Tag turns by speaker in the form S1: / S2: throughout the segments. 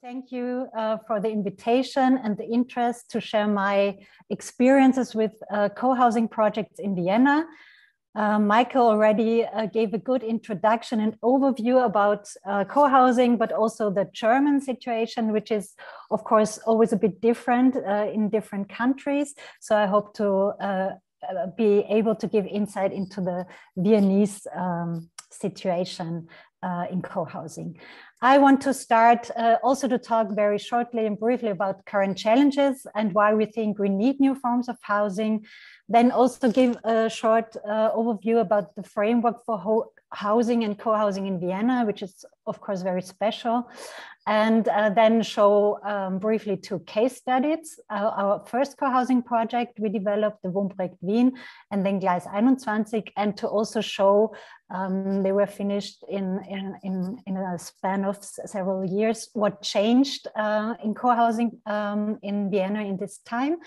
S1: Thank you for the invitation and the interest to share my experiences with co-housing projects in Vienna. Michael already gave a good introduction and overview about co-housing, but also the German situation, which is, of course, always a bit different in different countries. So I hope to be able to give insight into the Viennese situation in co-housing. I want to start also to talk very shortly and briefly about current challenges and why we think we need new forms of housing. Then also give a short overview about the framework for housing and co-housing in Vienna, which is of course very special. And then show briefly two case studies. Our first co-housing project, we developed the Wohnprojekt Wien and then Gleis 21, and to also show they were finished in a span of several years, what changed in co-housing in Vienna in this time.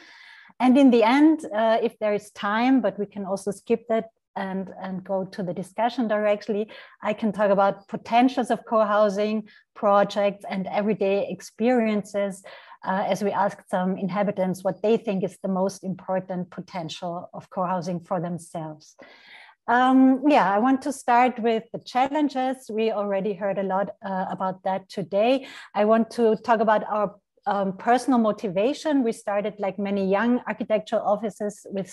S1: And in the end, if there is time, but we can also skip that and go to the discussion directly, I can talk about potentials of co-housing projects and everyday experiences as we asked some inhabitants what they think is the most important potential of co-housing for themselves. I want to start with the challenges. We already heard a lot about that today. I want to talk about our personal motivation. We started, like many young architectural offices, with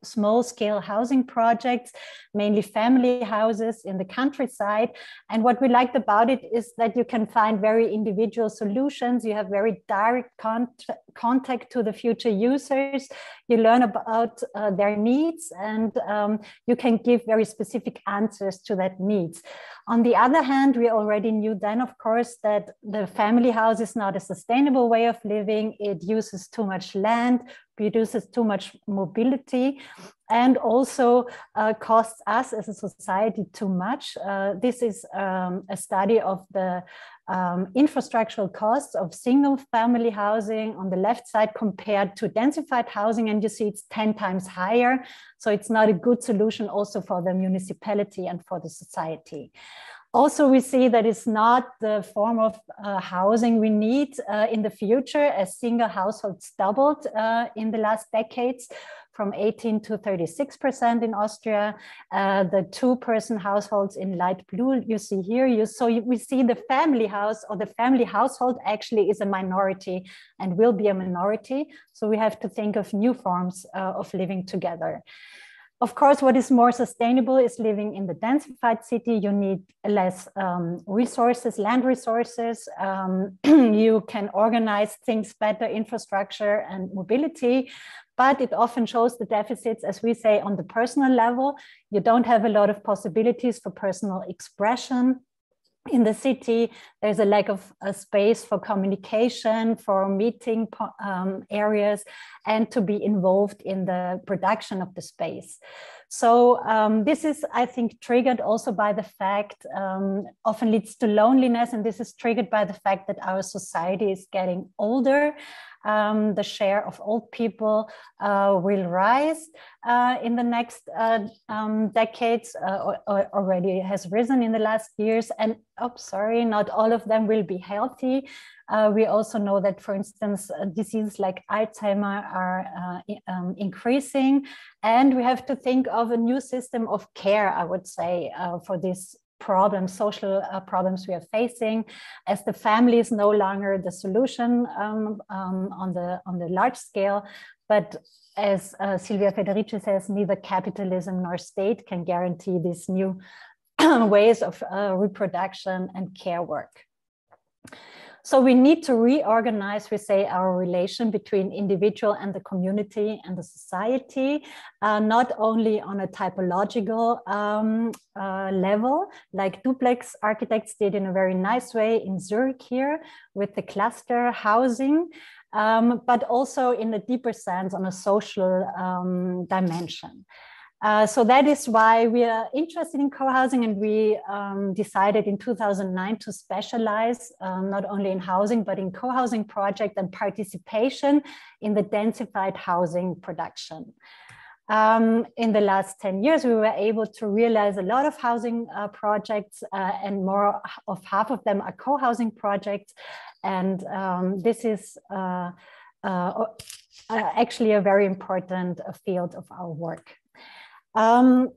S1: small-scale housing projects, mainly family houses in the countryside. And what we liked about it is that you can find very individual solutions. You have very direct contact to the future users. You learn about their needs, and you can give very specific answers to that needs. On the other hand, we already knew then, of course, that the family house is not a sustainable way of living. It uses too much land, produces too much mobility, and also costs us as a society too much. This is a study of the infrastructural costs of single family housing on the left side compared to densified housing, and you see it's 10 times higher. So it's not a good solution also for the municipality and for the society. Also, we see that it's not the form of housing we need in the future, as single households doubled in the last decades, from 18 to 36% in Austria. The two-person households in light blue you see here. We see the family house or the family household actually is a minority and will be a minority. So we have to think of new forms of living together. Of course, what is more sustainable is living in the densified city. You need less resources, land resources. You can organize things better, infrastructure and mobility, but it often shows the deficits, as we say, on the personal level. You don't have a lot of possibilities for personal expression. In the city, there's a lack of space for communication, for meeting areas, and to be involved in the production of the space. So this is, I think, triggered also by the fact, often leads to loneliness, and this is triggered by the fact that our society is getting older. The share of old people will rise in the next decades, or already has risen in the last years. And not all of them will be healthy. We also know that, for instance, diseases like Alzheimer are increasing. And we have to think of a new system of care, I would say, for this problems, social problems we are facing, as the family is no longer the solution on the large scale, but as Silvia Federici says, neither capitalism nor state can guarantee these new ways of reproduction and care work. So we need to reorganize, we say, our relation between individual and the community and the society, not only on a typological level, like duplex architects did in a very nice way in Zurich here with the cluster housing, but also in a deeper sense on a social dimension. So that is why we are interested in co-housing, and we decided in 2009 to specialize not only in housing, but in co-housing project and participation in the densified housing production. In the last 10 years, we were able to realize a lot of housing projects, and more of half of them are co-housing projects. And this is actually a very important field of our work.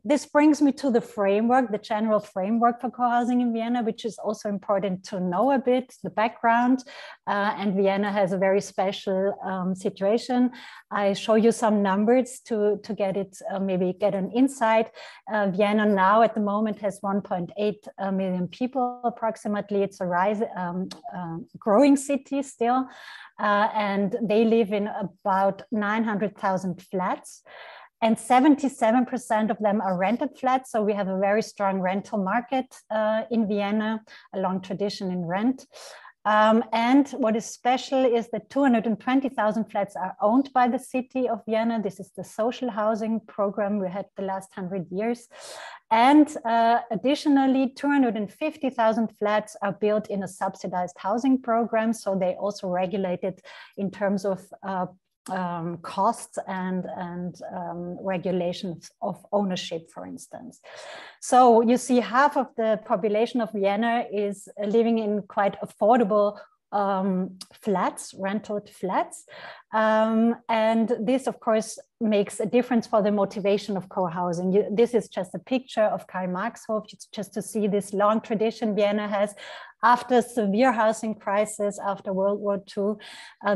S1: This brings me to the framework, the general framework for co-housing in Vienna, which is also important to know a bit, the background. And Vienna has a very special situation. I show you some numbers to get it, maybe get an insight. Vienna now at the moment has 1.8 million people approximately. It's a growing city still. And they live in about 900,000 flats. And 77% of them are rented flats. So we have a very strong rental market in Vienna, a long tradition in rent. And what is special is that 220,000 flats are owned by the city of Vienna. This is the social housing program we had the last 100 years. And additionally, 250,000 flats are built in a subsidized housing program. So they also regulated in terms of costs and regulations of ownership, for instance. So you see half of the population of Vienna is living in quite affordable flats, rented flats. And this, of course, makes a difference for the motivation of co-housing. This is just a picture of Karl Marxhof, just to see this long tradition Vienna has. After severe housing crisis, after World War II,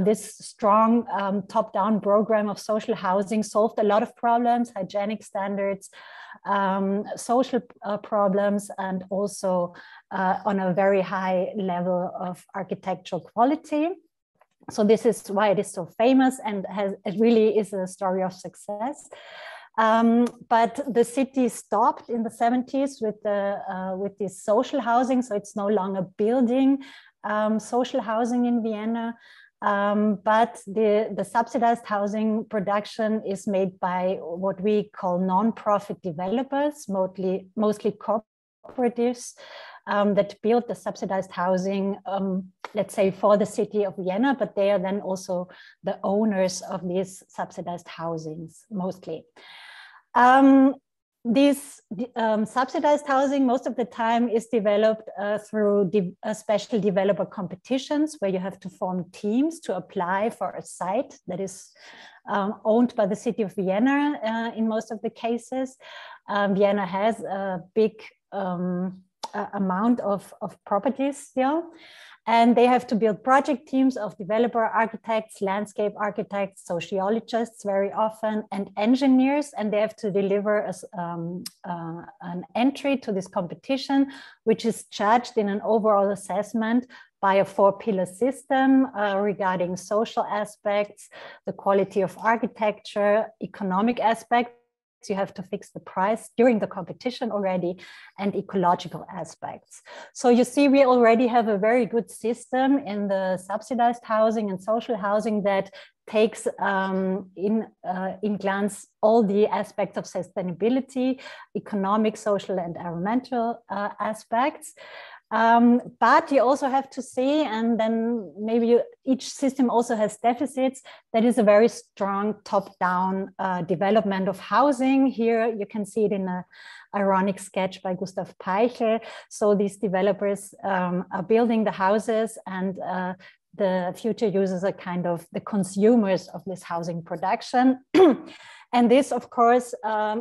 S1: this strong top-down program of social housing solved a lot of problems, hygienic standards, social problems, and also on a very high level of architectural quality. So this is why it is so famous, and it really is a story of success. But the city stopped in the 70s with this social housing, so it's no longer building social housing in Vienna. But the subsidized housing production is made by what we call non-profit developers, mostly cooperatives that build the subsidized housing, let's say, for the city of Vienna, but they are then also the owners of these subsidized housings, mostly. This subsidized housing most of the time is developed through special developer competitions, where you have to form teams to apply for a site that is owned by the city of Vienna in most of the cases. Vienna has a big amount of properties still. And they have to build project teams of developer architects, landscape architects, sociologists very often, and engineers. And they have to deliver an entry to this competition, which is judged in an overall assessment by a 4-pillar system regarding social aspects, the quality of architecture, economic aspects. You have to fix the price during the competition already, and ecological aspects. So you see, we already have a very good system in the subsidized housing and social housing that takes in glance all the aspects of sustainability, economic, social, and environmental aspects. But you also have to see, and then maybe each system also has deficits, that is a very strong top-down development of housing. Here you can see it in an ironic sketch by Gustav Peichel. So these developers are building the houses, and the future users are kind of the consumers of this housing production. And this, of course,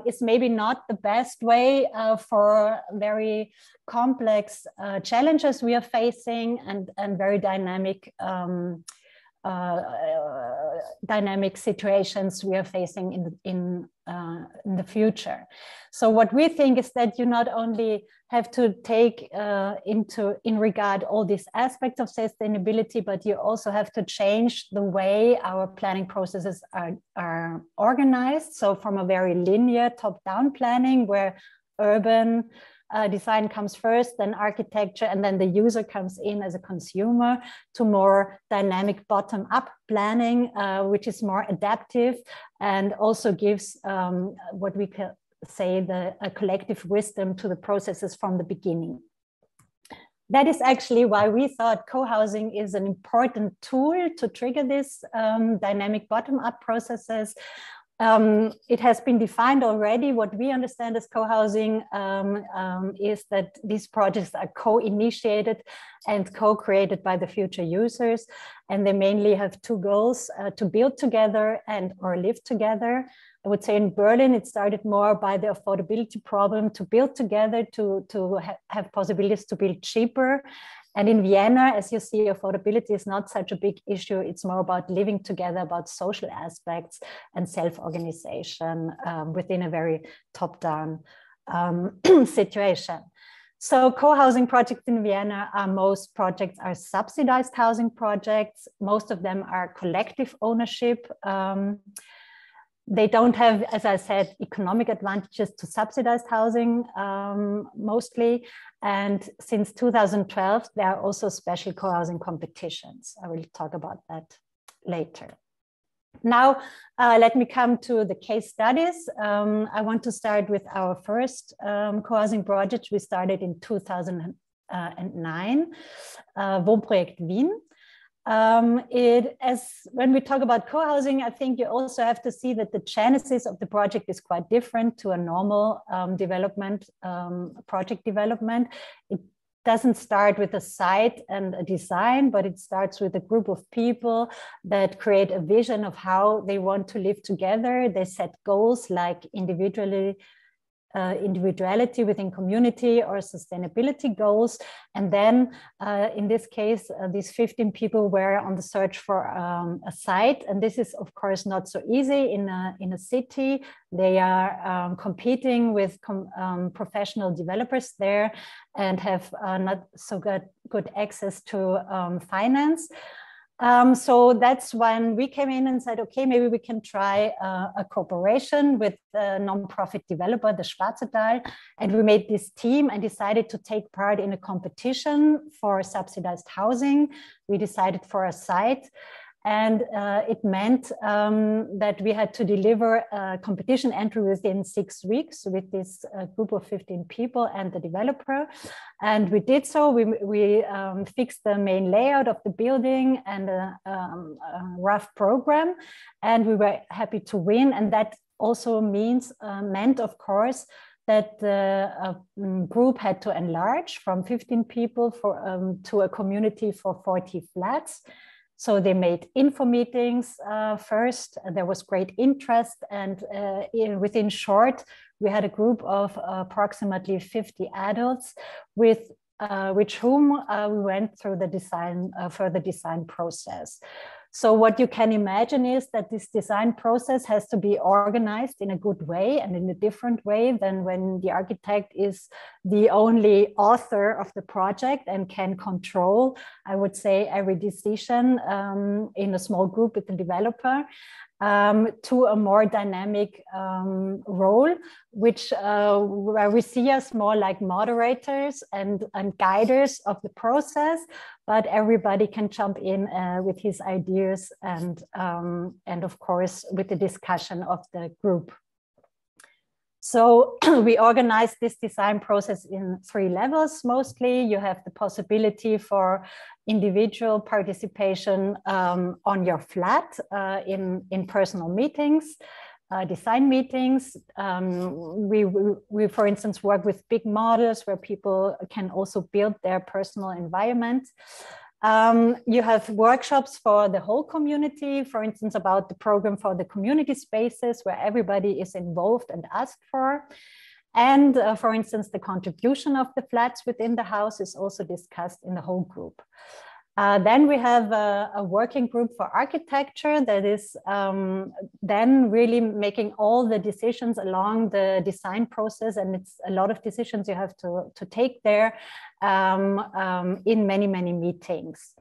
S1: is maybe not the best way for very complex challenges we are facing, and very dynamic situations we are facing in the future. So what we think is that you not only have to take in regard all these aspects of sustainability, but you also have to change the way our planning processes are organized. So from a very linear top-down planning, where urban design comes first, then architecture, and then the user comes in as a consumer, to more dynamic bottom-up planning, which is more adaptive and also gives what we can say a collective wisdom to the processes from the beginning. That is actually why we thought co-housing is an important tool to trigger this dynamic bottom-up processes. it has been defined already. What we understand as co-housing is that these projects are co-initiated and co-created by the future users. And they mainly have two goals, to build together and or live together. I would say in Berlin, it started more by the affordability problem, to build together, to have possibilities to build cheaper. And in Vienna, as you see, affordability is not such a big issue. It's more about living together, about social aspects and self-organization within a very top-down situation. So co-housing projects in Vienna most projects are subsidized housing projects. Most of them are collective ownership. They don't have, as I said, economic advantages to subsidized housing mostly. And since 2012, there are also special co-housing competitions. I will talk about that later. Now, let me come to the case studies. I want to start with our first co-housing project. We started in 2009, Wohnprojekt Wien. When we talk about co-housing, I think you also have to see that the genesis of the project is quite different to a normal project development. It doesn't start with a site and a design, but it starts with a group of people that create a vision of how they want to live together. They set goals like individuality within community or sustainability goals. And then in this case, these 15 people were on the search for a site. And this is, of course, not so easy in a city. They are competing with professional developers there and have not so good access to finance. So that's when we came in and said, okay, maybe we can try a cooperation with a non-profit developer, the Schwarzetal. And we made this team and decided to take part in a competition for subsidized housing. We decided for a site. And it meant that we had to deliver a competition entry within 6 weeks with this group of 15 people and the developer. And we did so. We fixed the main layout of the building and a rough program. And we were happy to win. And that also meant, of course, that the group had to enlarge from 15 people to a community for 40 flats. So they made info meetings first. There was great interest, and within short, we had a group of approximately 50 adults with whom we went through the further design process. So what you can imagine is that this design process has to be organized in a good way and in a different way than when the architect is the only author of the project and can control, I would say, every decision in a small group with the developer. To a more dynamic role, where we see us more like moderators and guiders of the process, but everybody can jump in with his ideas and of course with the discussion of the group. So we organize this design process in 3 levels. Mostly you have the possibility for individual participation on your flat in personal meetings, design meetings. We, for instance, work with big models where people can also build their personal environment. You have workshops for the whole community, for instance, about the program for the community spaces where everybody is involved and asked for. And for instance, the contribution of the flats within the house is also discussed in the whole group. Then we have a working group for architecture that is then really making all the decisions along the design process. And it's a lot of decisions you have to take there in many, many meetings.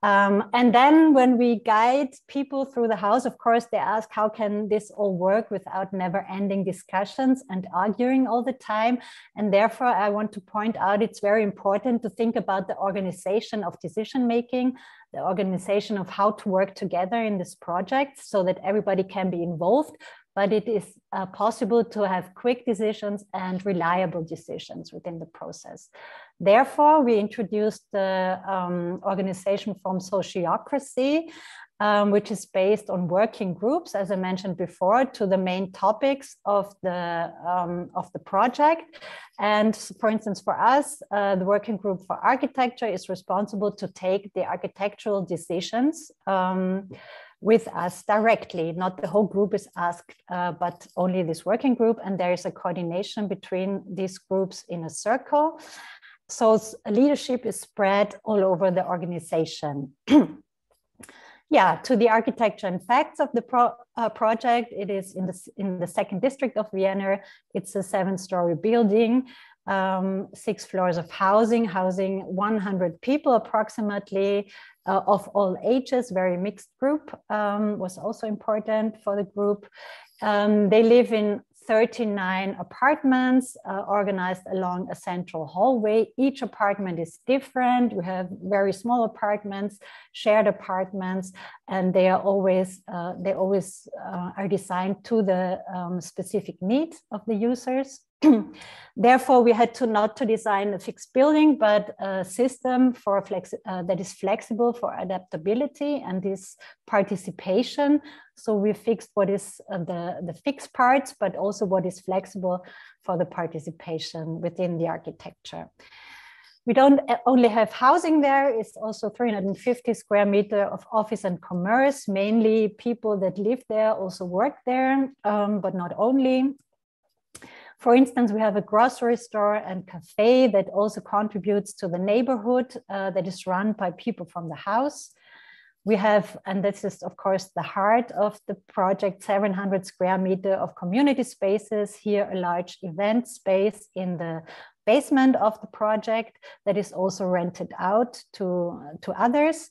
S1: And then when we guide people through the house, of course, they ask, how can this all work without never-ending discussions and arguing all the time? And therefore, I want to point out it's very important to think about the organization of decision-making, the organization of how to work together in this project so that everybody can be involved, but it is possible to have quick decisions and reliable decisions within the process. Therefore, we introduced the organization from Sociocracy, which is based on working groups, as I mentioned before, to the main topics of the project. And for instance, for us, the working group for architecture is responsible to take the architectural decisions with us directly. Not the whole group is asked, but only this working group. And there is a coordination between these groups in a circle. So leadership is spread all over the organization. Yeah, to the architecture and facts of the project, it is in the second district of Vienna. It's a 7-story building, 6 floors of housing 100 people approximately, of all ages, very mixed group, was also important for the group. They live in 39 apartments organized along a central hallway. Each apartment is different. We have very small apartments, shared apartments, and they are always are designed to the specific needs of the users. Therefore, we had to not to design a fixed building, but a system for that is flexible for adaptability and this participation. So we fixed what is the fixed parts, but also what is flexible for the participation within the architecture. We don't only have housing there, it's also 350 square meters of office and commerce, mainly people that live there also work there, but not only. For instance, we have a grocery store and cafe that also contributes to the neighborhood that is run by people from the house. We have, and this is of course the heart of the project, 700 square meters of community spaces. Here, a large event space in the basement of the project that is also rented out to others.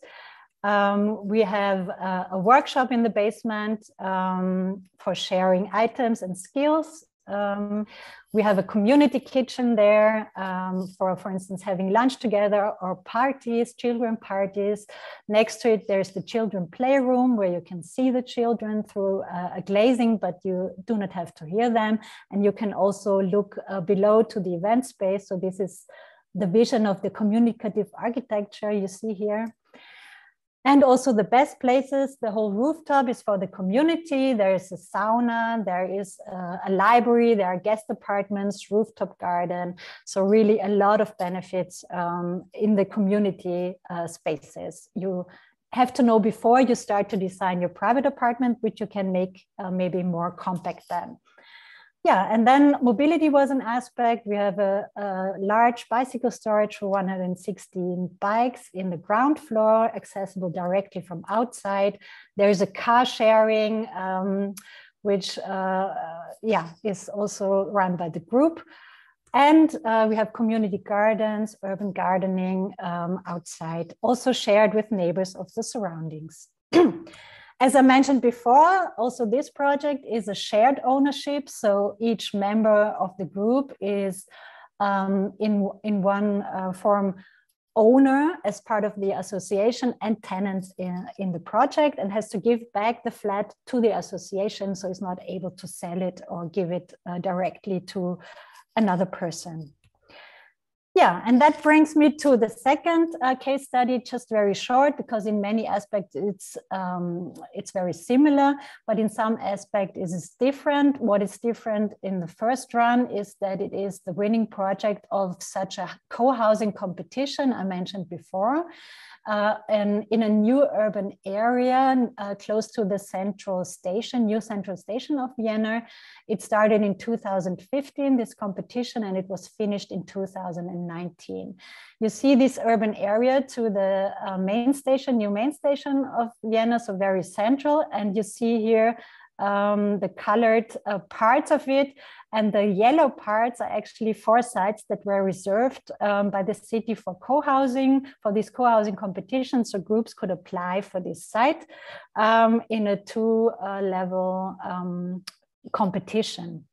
S1: We have a workshop in the basement for sharing items and skills. We have a community kitchen there for instance, having lunch together or parties, children parties. Next to it, there's the children playroom where you can see the children through a glazing, but you do not have to hear them. And you can also look below to the event space. So this is the vision of the communicative architecture you see here. And also the best places, the whole rooftop is for the community. There is a sauna, there is a library, there are guest apartments, rooftop garden. So really a lot of benefits in the community spaces. You have to know before you start to design your private apartment, which you can make maybe more compact then. Yeah, and then mobility was an aspect. We have a large bicycle storage for 116 bikes in the ground floor, accessible directly from outside. There's a car sharing, which is also run by the group. And we have community gardens, urban gardening outside, also shared with neighbors of the surroundings. As I mentioned before, also this project is a shared ownership. So each member of the group is in one form owner as part of the association and tenants in the project, and has to give back the flat to the association. So it's not able to sell it or give it directly to another person. Yeah, and that brings me to the second case study, just very short, because in many aspects it's very similar, but in some aspects it is different. What is different in the first run is that it is the winning project of such a co-housing competition I mentioned before. And in a new urban area close to the new central station of Vienna. It started in 2015, this competition, and it was finished in 2019. You see this urban area to the new main station of Vienna, so very central, and you see here the colored parts of it, and the yellow parts are actually 4 sites that were reserved by the city for co-housing, for this co-housing competition. So groups could apply for this site in a 2-level competition.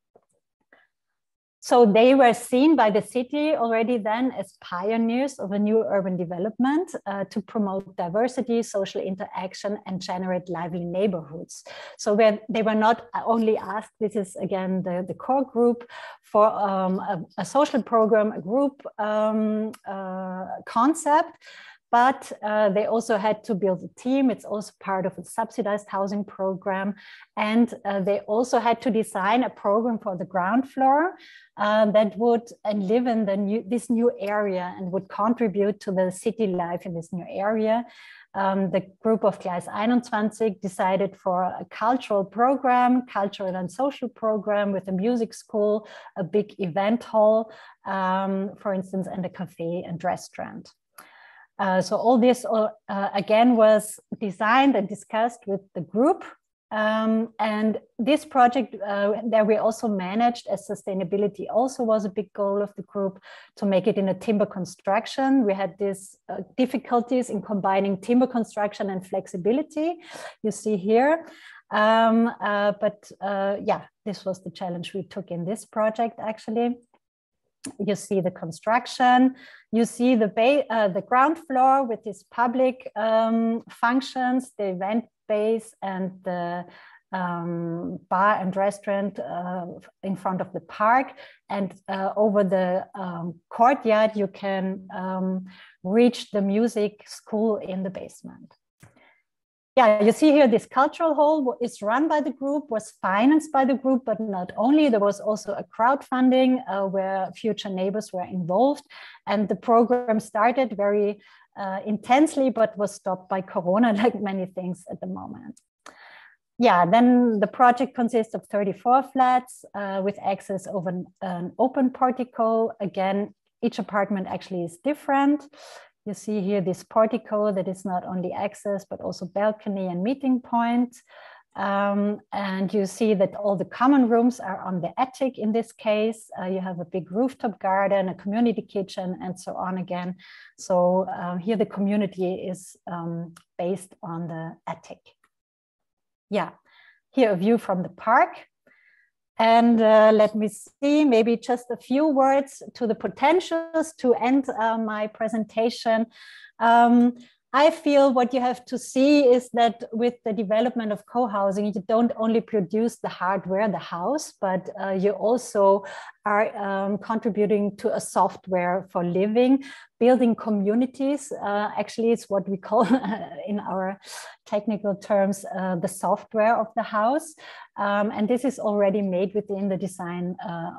S1: So they were seen by the city already then as pioneers of a new urban development to promote diversity, social interaction, and generate lively neighborhoods. So they were not only asked, this is again the core group, for a social program, a group concept, but they also had to build a team. It's also part of a subsidized housing program. And they also had to design a program for the ground floor that would live in this new area and would contribute to the city life in this new area. The group of Gleis 21 decided for a cultural program, cultural and social program with a music school, a big event hall, for instance, and a cafe and restaurant. So all this again was designed and discussed with the group. And this project that we also managed as sustainability also was a big goal of the group, to make it in a timber construction. We had these difficulties in combining timber construction and flexibility, you see here. Yeah, this was the challenge we took in this project actually. You see the construction, you see the ground floor with its public functions, the event space and the bar and restaurant in front of the park. And over the courtyard, you can reach the music school in the basement. Yeah, you see here this cultural hall is run by the group, was financed by the group, but not only, there was also a crowdfunding where future neighbors were involved. And the program started very intensely, but was stopped by Corona, like many things at the moment. Yeah, then the project consists of 34 flats with access over an open portico. Again, each apartment actually is different. You see here this portico that is not only access, but also balcony and meeting point. And you see that all the common rooms are on the attic in this case. You have a big rooftop garden, a community kitchen, and so on again. So here the community is based on the attic. Yeah, here a view from the park. And let me see, maybe just a few words to the potentials to end my presentation. I feel what you have to see is that with the development of co-housing, you don't only produce the hardware, the house, but you also are contributing to a software for living, building communities. Actually, it's what we call in our technical terms, the software of the house. And this is already made within the design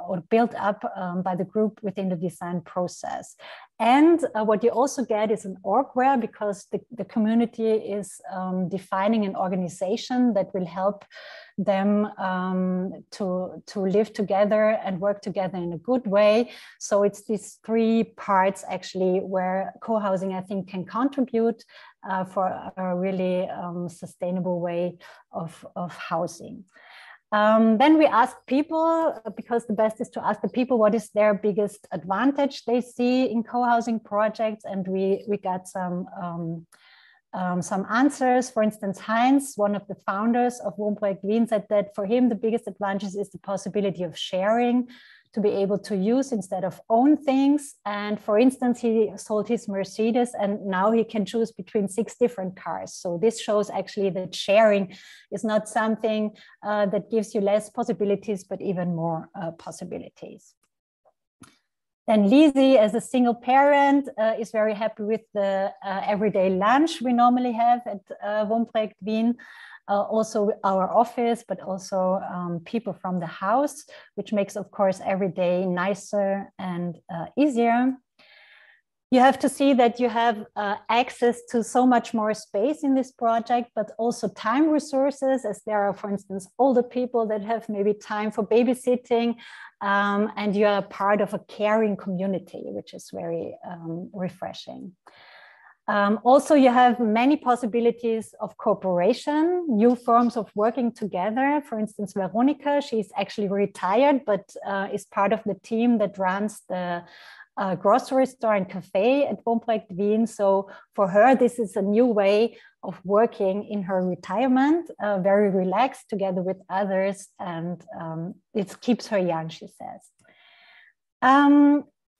S1: or built up by the group within the design process. And what you also get is an orgware, because the community is defining an organization that will help them to live together and work together in a good way. So it's these three parts actually where co-housing, I think, can contribute for a really sustainable way of housing. Then we asked people, because the best is to ask the people what is their biggest advantage they see in co-housing projects, and we got some answers. For instance, Heinz, one of the founders of Wohnprojekt Wien, said that for him the biggest advantage is the possibility of sharing, to be able to use instead of own things. And for instance, he sold his Mercedes and now he can choose between 6 different cars. So this shows actually that sharing is not something that gives you less possibilities, but even more possibilities. Then Lizzie, as a single parent, is very happy with the everyday lunch we normally have at Wohnprojekt Wien. Also our office, but also people from the house, which makes, of course, every day nicer and easier. You have to see that you have access to so much more space in this project, but also time resources, as there are, for instance, older people that have maybe time for babysitting, and you are part of a caring community, which is very refreshing. Also, you have many possibilities of cooperation, new forms of working together. For instance, Veronica, she's actually retired, but is part of the team that runs the grocery store and cafe at Wohnprojekt Wien. So for her, this is a new way of working in her retirement, very relaxed together with others, and it keeps her young, she says.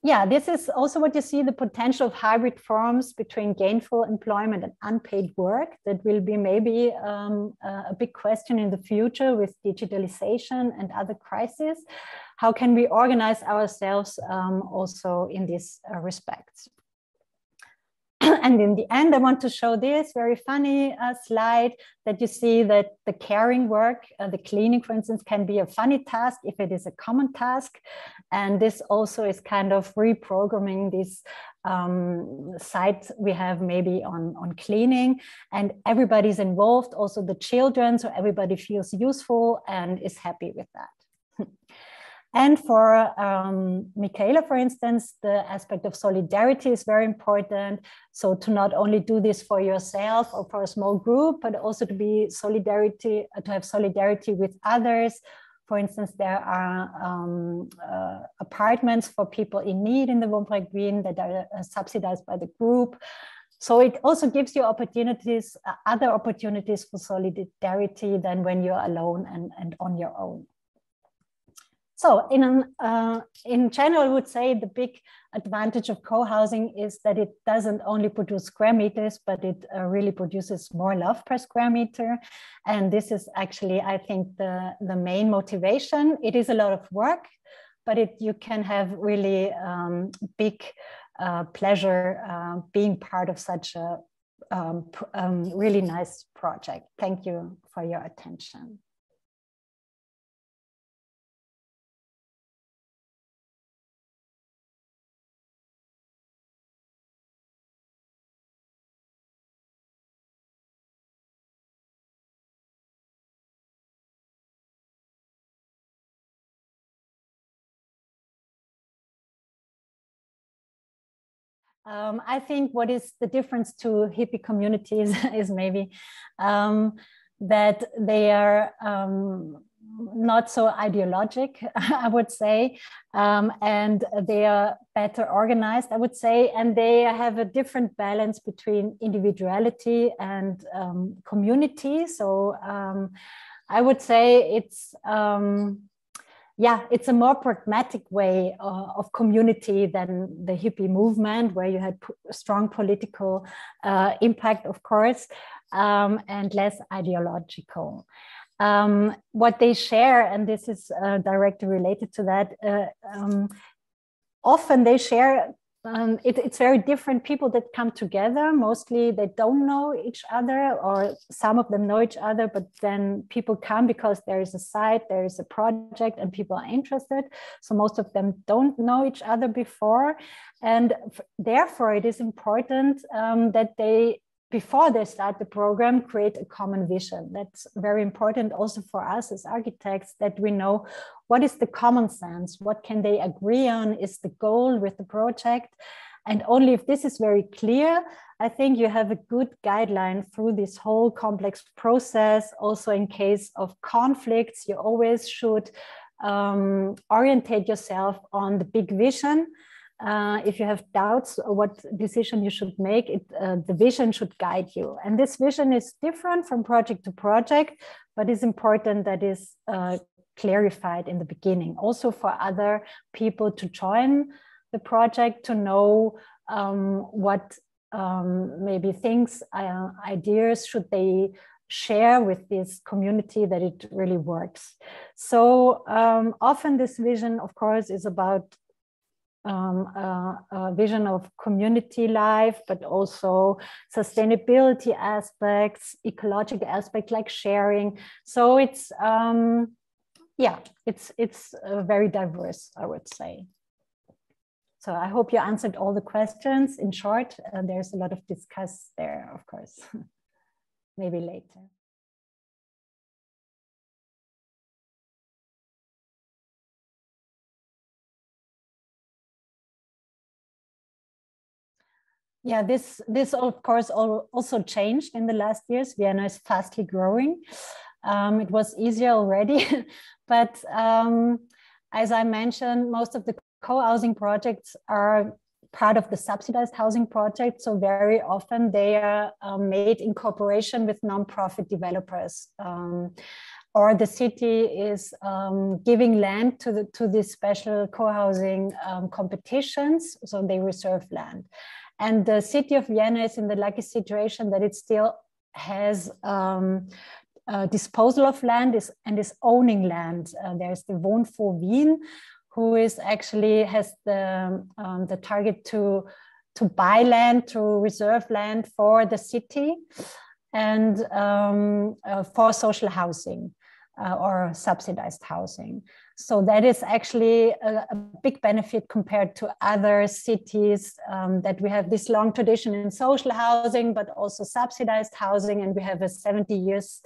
S1: Yeah, this is also what you see, the potential of hybrid forms between gainful employment and unpaid work. That will be maybe a big question in the future with digitalization and other crises. How can we organize ourselves also in these respects? And in the end, I want to show this very funny slide that you see that the caring work, the cleaning, for instance, can be a funny task if it is a common task. And this also is kind of reprogramming this site we have maybe on cleaning, and everybody's involved, also the children, so everybody feels useful and is happy with that. And for Michaela, for instance, the aspect of solidarity is very important. So to not only do this for yourself or for a small group, but also to be solidarity, to have solidarity with others. For instance, there are apartments for people in need in the Wohnprojekt Wien that are subsidized by the group. So it also gives you opportunities, other opportunities for solidarity than when you're alone and on your own. So in general, I would say the big advantage of co-housing is that it doesn't only produce square meters, but it really produces more love per square meter. And this is actually, I think, the main motivation. It is a lot of work, but you can have really big pleasure being part of such a really nice project. Thank you for your attention. I think what is the difference to hippie communities is maybe that they are not so ideologic, I would say, and they are better organized, I would say, and they have a different balance between individuality and community. So I would say it's it's a more pragmatic way of community than the hippie movement, where you had strong political impact, of course, and less ideological. What they share, and this is directly related to that, often they share, it's very different people that come together. Mostly they don't know each other, or some of them know each other, but then people come because there is a site, there is a project, and people are interested. So most of them don't know each other before. And therefore it is important that they, before they start the program, create a common vision. That's very important also for us as architects, that we know what is the common sense, what can they agree on, is the goal with the project. And only if this is very clear, I think you have a good guideline through this whole complex process. Also in case of conflicts, you always should orientate yourself on the big vision. If you have doubts what decision you should make, the vision should guide you. And this vision is different from project to project, but it's important that is clarified in the beginning. Also for other people to join the project, to know what maybe things, ideas should they share with this community, that it really works. So often this vision, of course, is about a vision of community life, but also sustainability aspects, ecological aspects like sharing. So it's it's very diverse, I would say. So I hope you answered all the questions. In short, there's a lot of discuss there, of course. Maybe later. Yeah, this of course also changed in the last years. Vienna is fastly growing. It was easier already, but as I mentioned, most of the co-housing projects are part of the subsidized housing project. So very often they are made in cooperation with non-profit developers. Or the city is giving land to these special co-housing competitions, so they reserve land. And the city of Vienna is in the lucky situation that it still has disposal of land and is owning land. There's the Wohnfonds Wien, who is actually has the target to to buy land, to reserve land for the city and for social housing or subsidized housing. So that is actually a big benefit compared to other cities, that we have this long tradition in social housing, but also subsidized housing, and we have a 70 years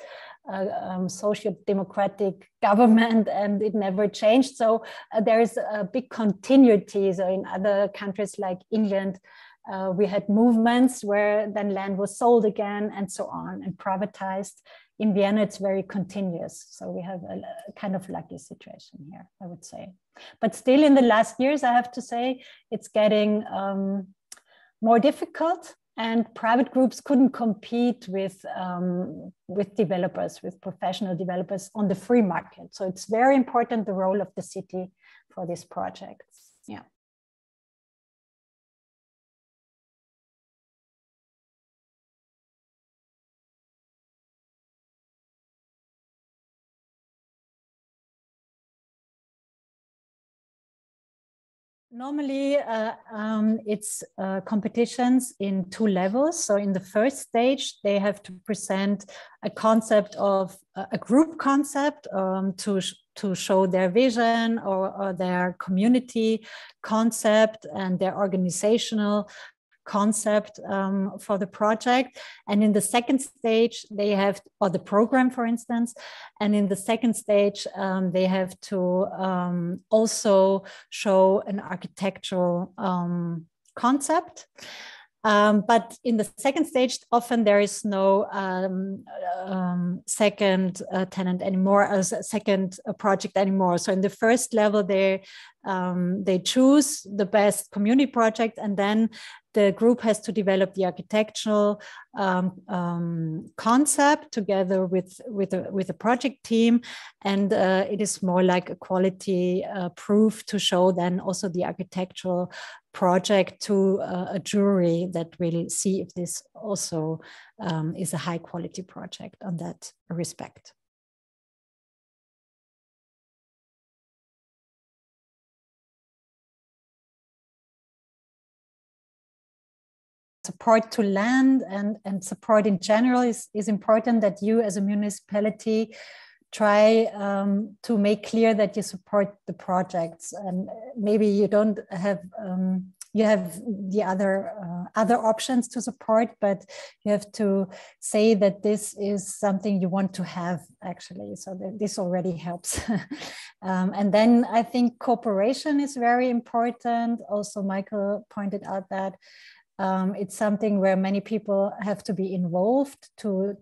S1: socio-democratic government, and it never changed. So there is a big continuity. So in other countries like England, we had movements where then land was sold again and so on and privatized. In Vienna, it's very continuous. So we have a kind of lucky situation here, I would say. But still in the last years, I have to say, it's getting more difficult, and private groups couldn't compete with developers, with professional developers on the free market. So it's very important, the role of the city for these projects. Yeah. Normally, it's competitions in two levels. So in the first stage, they have to present a concept of a group concept to show their vision or their community concept and their organizational concept for the project. And in the second stage, they have, or the program, for instance, and in the second stage, they have to also show an architectural concept. But in the second stage, often there is no second tenant anymore, as a second project anymore. So in the first level, they choose the best community project, and then the group has to develop the architectural concept together with a project team, and it is more like a quality proof to show then also the architectural project to a jury that will see if this also is a high quality project on that respect. Support to land and support in general is important, that you as a municipality try to make clear that you support the projects, and maybe you don't have you have the other options to support, but you have to say that this is something you want to have actually, so that this already helps. And then I think cooperation is very important. Also, Michael pointed out that it's something where many people have to be involved to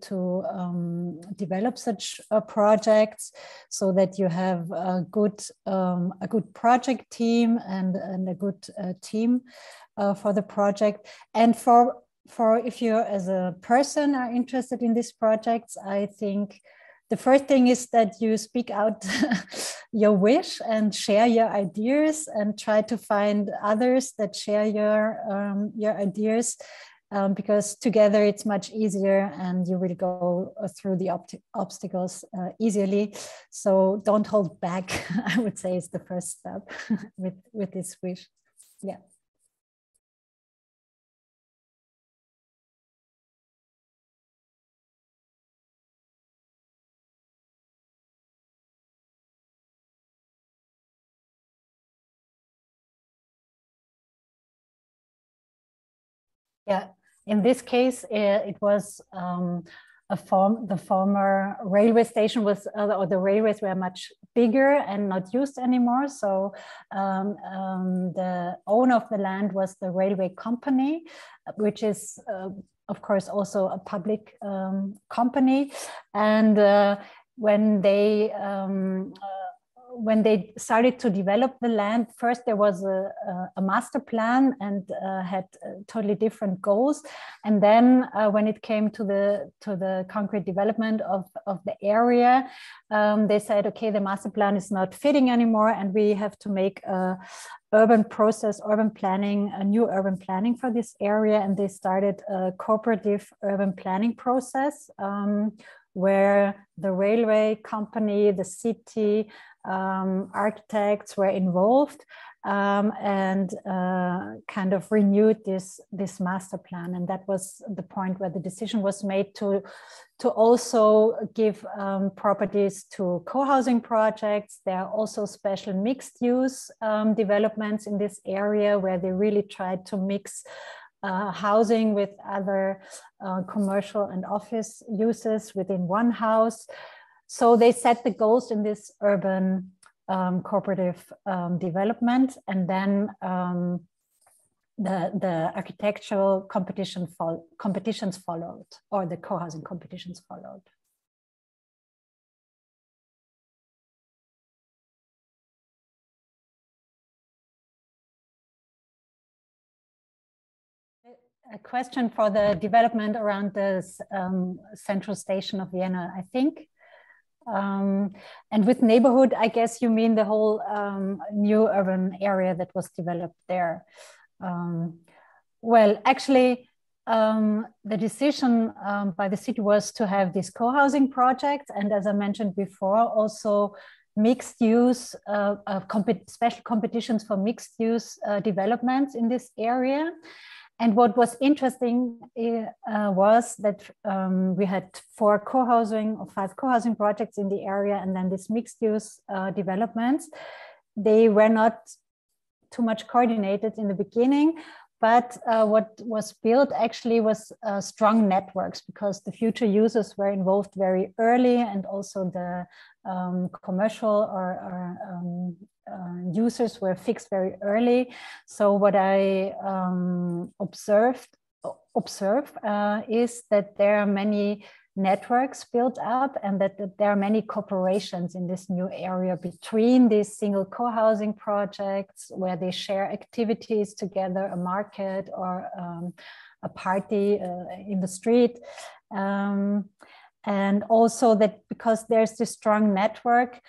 S1: develop such projects, so that you have a good project team and a good team for the project. And for if you as a person are interested in these projects, I think the first thing is that you speak out your wish and share your ideas, and try to find others that share your ideas, because together it's much easier and you will go through the obstacles easily. So don't hold back, I would say, is the first step with this wish. Yeah. Yeah, in this case, it was the former railway station was, or the railways were much bigger and not used anymore. So the owner of the land was the railway company, which is, of course, also a public company. And when they started to develop the land, first there was a master plan and had totally different goals. And then when it came to the concrete development of the area, they said, okay, the master plan is not fitting anymore, and we have to make a new urban planning for this area. And they started a cooperative urban planning process, where the railway company, the city, architects were involved and kind of renewed this master plan. And that was the point where the decision was made to also give properties to co-housing projects. There are also special mixed use developments in this area where they really tried to mix housing with other commercial and office uses within one house. So they set the goals in this urban cooperative development, and then the architectural competitions followed, or the co-housing competitions followed. A question for the development around the central station of Vienna, I think. And with neighborhood, I guess you mean the whole new urban area that was developed there. Well, actually, the decision by the city was to have this co-housing project. And as I mentioned before, also mixed use, special competitions for mixed use developments in this area. And what was interesting was that we had 4 co-housing or 5 co-housing projects in the area, and then this mixed use developments. They were not too much coordinated in the beginning, but what was built actually was strong networks, because the future users were involved very early, and also the commercial or users were fixed very early. So what I observe is that there are many networks built up, and that there are many cooperations in this new area between these single co-housing projects, where they share activities together, a market or a party in the street. And also that because there's this strong network,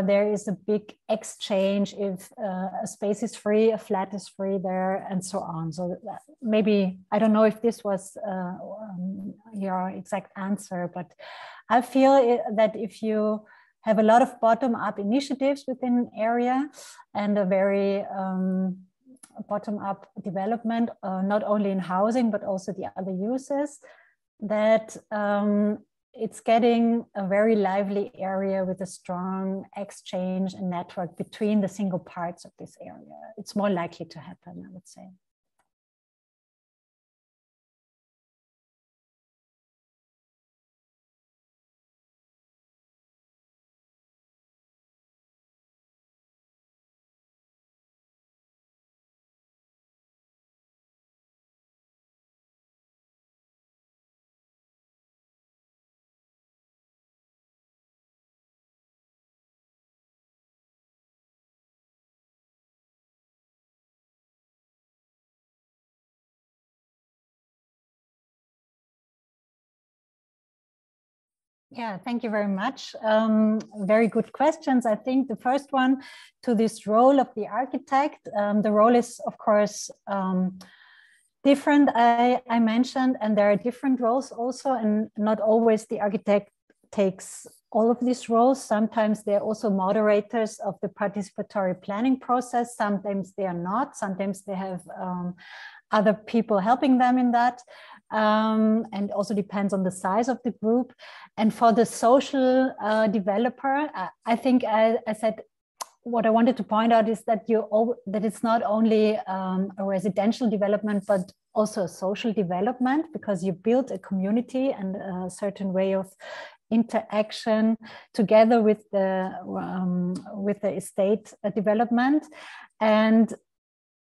S1: there is a big exchange if a space is free, a flat is free there, and so on. So maybe, I don't know if this was your exact answer, but I feel that if you have a lot of bottom-up initiatives within an area and a very bottom-up development, not only in housing, but also the other uses, that it's getting a very lively area with a strong exchange and network between the single parts of this area. It's more likely to happen, I would say. Yeah, thank you very much. Very good questions. I think the first one, to this role of the architect, the role is, of course, different, I mentioned, and there are different roles also, and not always the architect takes all of these roles. Sometimes they're also moderators of the participatory planning process. Sometimes they are not. Sometimes they have other people helping them in that. And also depends on the size of the group. And for the social developer, I think I said, what I wanted to point out is that that it's not only a residential development, but also a social development, because you build a community and a certain way of interaction together with the estate development. And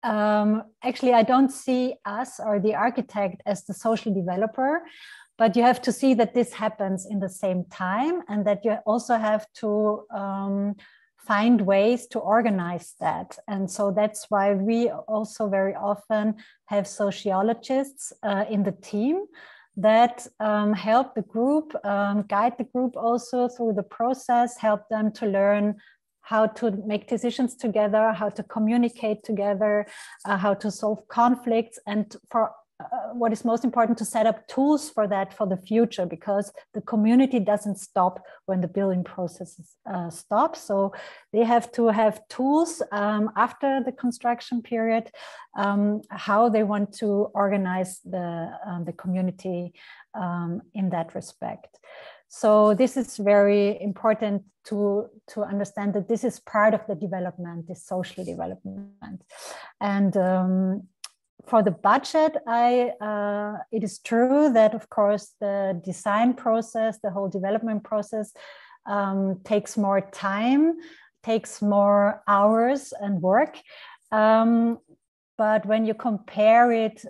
S1: actually, I don't see us or the architect as the social developer, but you have to see that this happens in the same time, and that you also have to find ways to organize that. And so that's why we also very often have sociologists in the team that help the group, guide the group also through the process, help them to learn how to make decisions together, how to communicate together, how to solve conflicts. And for what is most important, to set up tools for that for the future, because the community doesn't stop when the building process stops. So they have to have tools after the construction period, how they want to organize the community in that respect. So this is very important to understand that this is part of the development, this social development. And for the budget, it is true that, of course, the design process, the whole development process takes more time, takes more hours and work. But when you compare it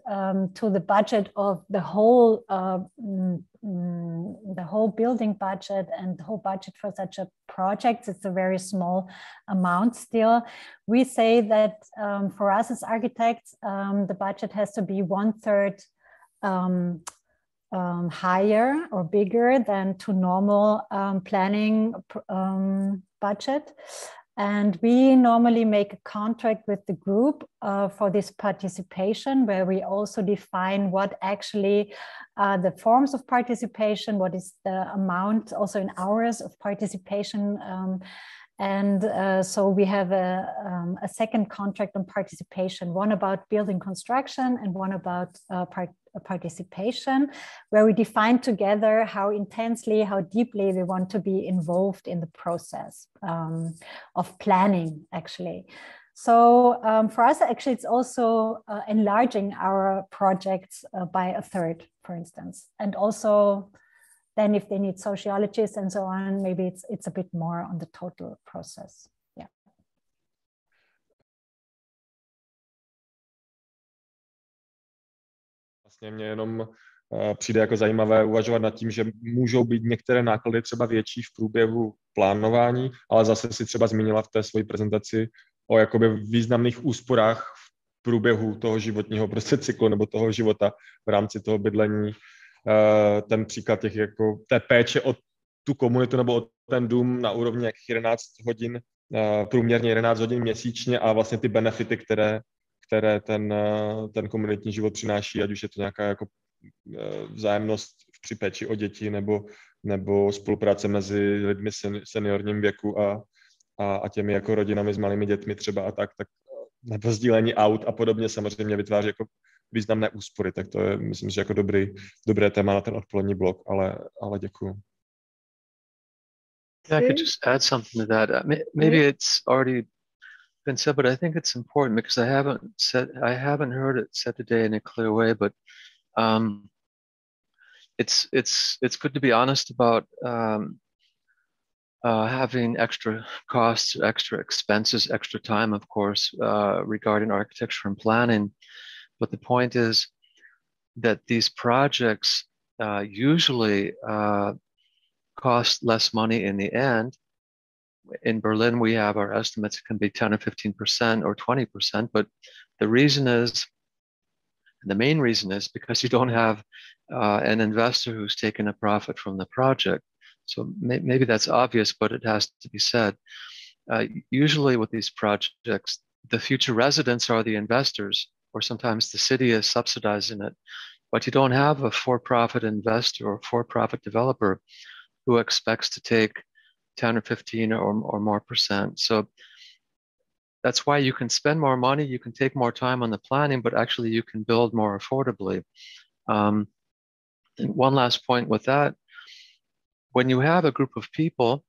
S1: to the budget of the whole building budget and the whole budget for such a project, it's a very small amount still. We say that for us as architects, the budget has to be 1/3 higher or bigger than to normal planning budget. And we normally make a contract with the group for this participation, where we also define what actually are the forms of participation, what is the amount also in hours of participation. So we have a second contract on participation, one about building construction and one about participation, where we define together how intensely, how deeply we want to be involved in the process of planning, actually. So for us, actually, it's also enlarging our projects by 1/3, for instance. And also, then if they need sociologists and so on, maybe it's a bit more on the total process. Yeah.
S2: Vlastně mě jenom přijde jako zajímavé uvažovat nad tím, že můžou být některé náklady třeba větší v průběhu plánování, ale zase si třeba zmínila v té své prezentaci o jakoby významných úsporách v průběhu toho životního prostě cyklu nebo toho života v rámci toho bydlení. Ten příklad těch jako té péče o tu komunitu nebo o ten dům na úrovni jak 11 hodin, průměrně 11 hodin měsíčně, a vlastně ty benefity, které ten komunitní život přináší, ať už je to nějaká jako vzájemnost při péči o děti nebo spolupráce mezi lidmi seniorním věku a těmi jako rodinami s malými dětmi třeba a tak nebo sdílení aut a podobně samozřejmě vytváří jako významné úspory, tak to je, myslím, že jako dobré téma na ten odpolední blok, ale děkuju.
S3: Yeah, I could just add something to that. Maybe it's already been said, but I think it's important because I haven't heard it said today in a clear way. But it's good to be honest about having extra costs, extra expenses, extra time, of course, regarding architecture and planning. But the point is that these projects usually cost less money in the end. In Berlin, we have our estimates can be 10 or 15% or 20%, but the main reason is because you don't have an investor who's taken a profit from the project. So maybe that's obvious, but it has to be said. Usually with these projects, the future residents are the investors, or sometimes the city is subsidizing it, but you don't have a for-profit investor or for-profit developer who expects to take 10 or 15 or more percent. So that's why you can spend more money, you can take more time on the planning, but actually you can build more affordably. And one last point with that, when you have a group of people,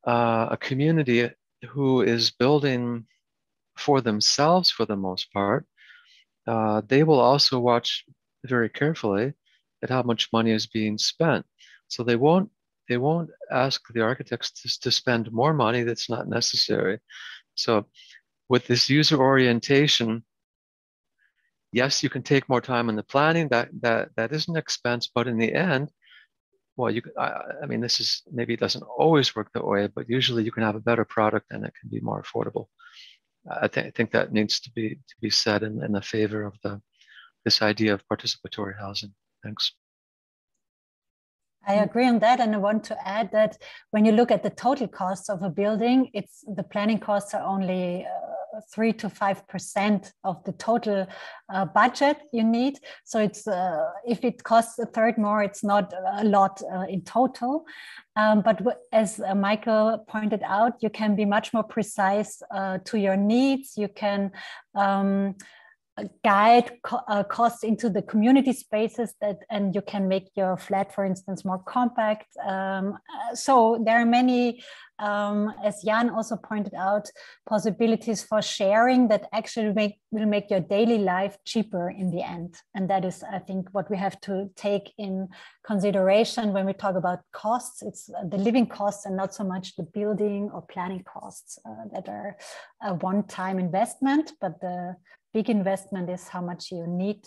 S3: a community who is building for themselves for the most part, they will also watch very carefully at how much money is being spent. So they won't ask the architects to spend more money that's not necessary. So with this user orientation, yes, you can take more time in the planning. That is an expense, but in the end, well, I mean, this is maybe it doesn't always work that way, but usually you can have a better product and it can be more affordable. I think that needs to be said in the favor of this idea of participatory housing. Thanks.
S1: I agree on that, and I want to add that when you look at the total costs of a building, the planning costs are only 3 to 5% of the total budget you need. So it's if it costs a third more, it's not a lot in total. But as Michael pointed out, you can be much more precise to your needs. You can guide costs into the community spaces and you can make your flat, for instance, more compact. So there are many, as Jan also pointed out, possibilities for sharing that actually will make your daily life cheaper in the end. And that is, I think, what we have to take in consideration when we talk about costs. It's the living costs and not so much the building or planning costs that are a one-time investment, but the big investment is how much you need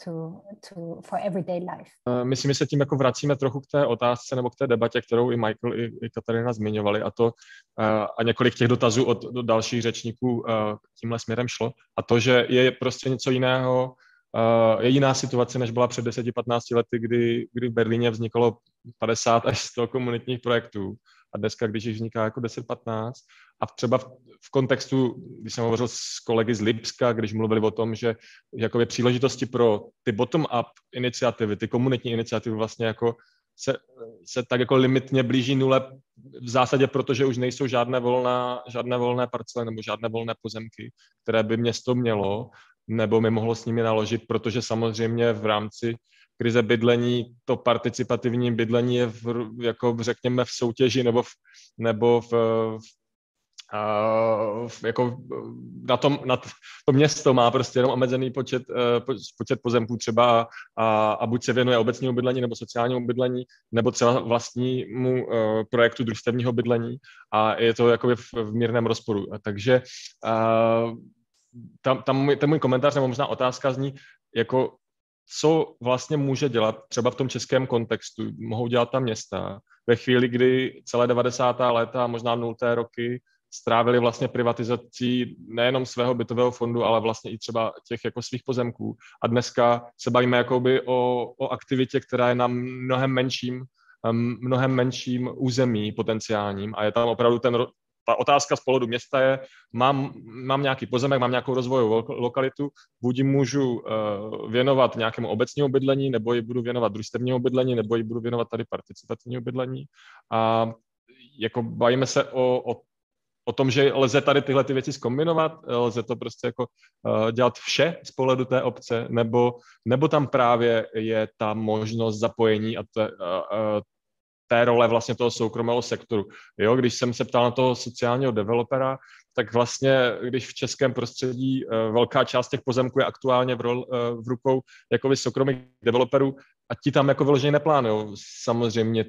S1: for everyday life.
S2: My si se tím jako vracíme trochu k té otázce nebo k té debatě, kterou i Michael, i Katarina zmiňovali, a několik těch dotazů od dalších řečníků tímhle směrem šlo. A to, že je prostě něco jiného, je jiná situace, než byla před 10-15 lety, kdy v Berlíně vznikalo 50 až 100 komunitních projektů. A dneska, když jich vzniká jako 10-15, a třeba v kontextu, když jsem hovořil s kolegy z Lipska, když mluvili o tom, že jakoby příležitosti pro ty bottom-up iniciativy, ty komunitní iniciativy vlastně jako se tak jako limitně blíží nule v zásadě, protože už nejsou žádné volné parcely nebo žádné volné pozemky, které by město mělo nebo by mohlo s nimi naložit, protože samozřejmě v rámci krize bydlení, to participativní bydlení je jako řekněme v soutěži nebo jako na to město má prostě jenom omezený počet pozemků třeba a buď se věnuje obecnímu bydlení nebo sociálnímu bydlení, nebo třeba vlastnímu projektu družstevního bydlení a je to jakoby v mírném rozporu. Takže ten můj komentář nebo možná otázka zní, jako co vlastně může dělat třeba v tom českém kontextu, mohou dělat ta města ve chvíli, kdy celé 90. léta, možná 0. roky strávili vlastně privatizací nejenom svého bytového fondu, ale vlastně i třeba těch jako svých pozemků. A dneska se bavíme jakoby o aktivitě, která je na mnohem menším území potenciálním a je tam opravdu ta otázka z pohledu města je, mám nějaký pozemek, mám nějakou rozvojovou lokalitu, buď ji můžu věnovat nějakému obecnímu bydlení, nebo ji budu věnovat družstevnímu bydlení, nebo ji budu věnovat tady participativního bydlení. A jako bavíme se o tom, že lze tady tyhle ty věci zkombinovat, lze to prostě jako dělat vše z pohledu té obce, nebo tam právě je ta možnost zapojení a té role vlastně toho soukromého sektoru. Jo, když jsem se ptal na toho sociálního developera, tak vlastně, když v českém prostředí velká část těch pozemků je aktuálně v rukou jakoby soukromých developerů a ti tam jako vyloženě neplánujou samozřejmě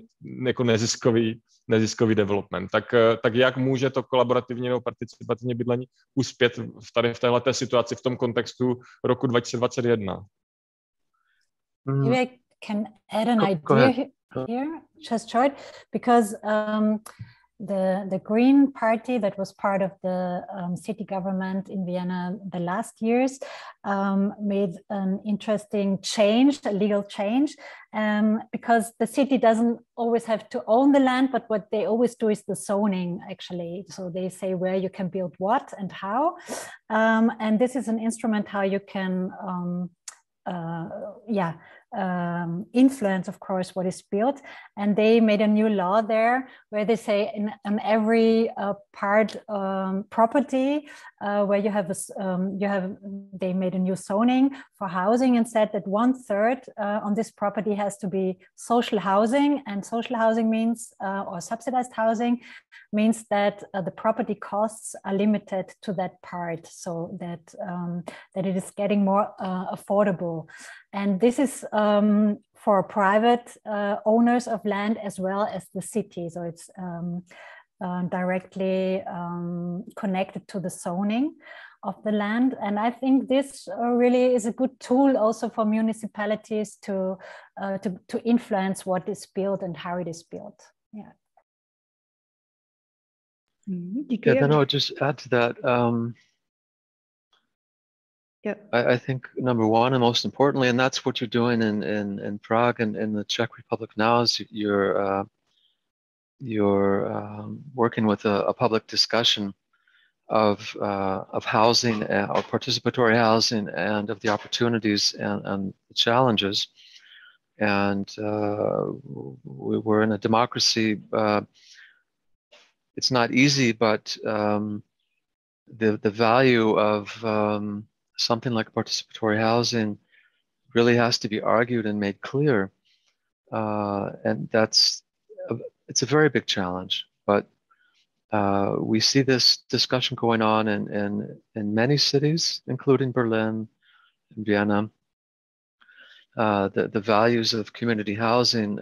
S2: jako neziskový development. Tak jak může to kolaborativní nebo participativní bydlení uspět tady v téhleté situaci v tom kontextu roku 2021?
S1: Maybe I can add an idea here, just short, because the Green Party that was part of the city government in Vienna the last years made an interesting change, a legal change, because the city doesn't always have to own the land, but what they always do is the zoning, actually. So they say where you can build what and how. And this is an instrument how you can influence, of course, what is built. And they made a new law there where they say in every part property where you have they made a new zoning for housing and said that 1/3 on this property has to be social housing, and social housing means or subsidized housing means that the property costs are limited to that part, so that it is getting more affordable. And this is for private owners of land as well as the city. So it's directly connected to the zoning of the land. And I think this really is a good tool also for municipalities to influence what is built and how it is built. Yeah.
S3: Then I'll just add to that. I think number one, and most importantly, and that's what you're doing in Prague and in the Czech Republic now, is you're working with a public discussion of housing or participatory housing, and of the opportunities and the challenges. And we're in a democracy. It's not easy, but the value of something like participatory housing really has to be argued and made clear. And it's a very big challenge, but we see this discussion going on in many cities, including Berlin and Vienna. The values of community housing,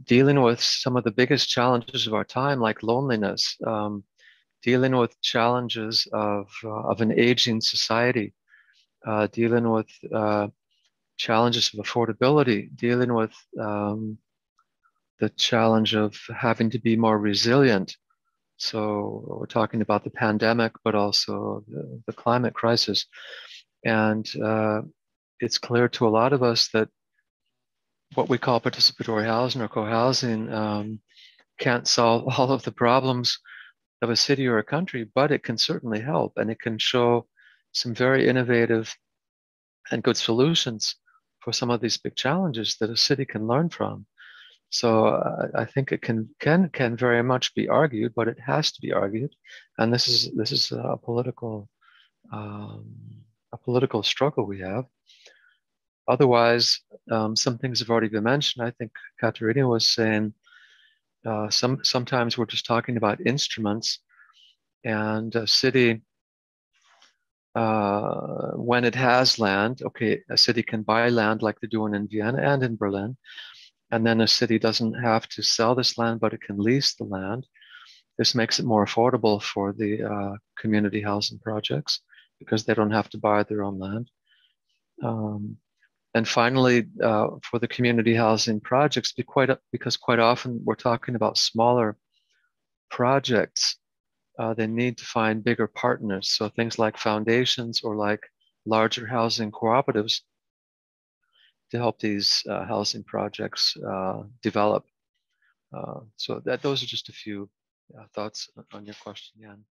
S3: dealing with some of the biggest challenges of our time, like loneliness, dealing with challenges of an aging society, dealing with challenges of affordability, dealing with the challenge of having to be more resilient. So we're talking about the pandemic, but also the climate crisis. And it's clear to a lot of us that what we call participatory housing or co-housing can't solve all of the problems of a city or a country, but it can certainly help, and it can show some very innovative and good solutions for some of these big challenges that a city can learn from. So I think it can very much be argued, but it has to be argued, and this is a political struggle we have. Otherwise, some things have already been mentioned. I think Katharina was saying sometimes we're just talking about instruments, and a city, when it has land, okay, a city can buy land like they're doing in Vienna and in Berlin, and then a city doesn't have to sell this land, but it can lease the land. This makes it more affordable for the community housing projects because they don't have to buy their own land. And finally, for the community housing projects, because quite often we're talking about smaller projects, they need to find bigger partners. So things like foundations or like larger housing cooperatives to help these housing projects develop. So those are just a few thoughts on your question, Jan.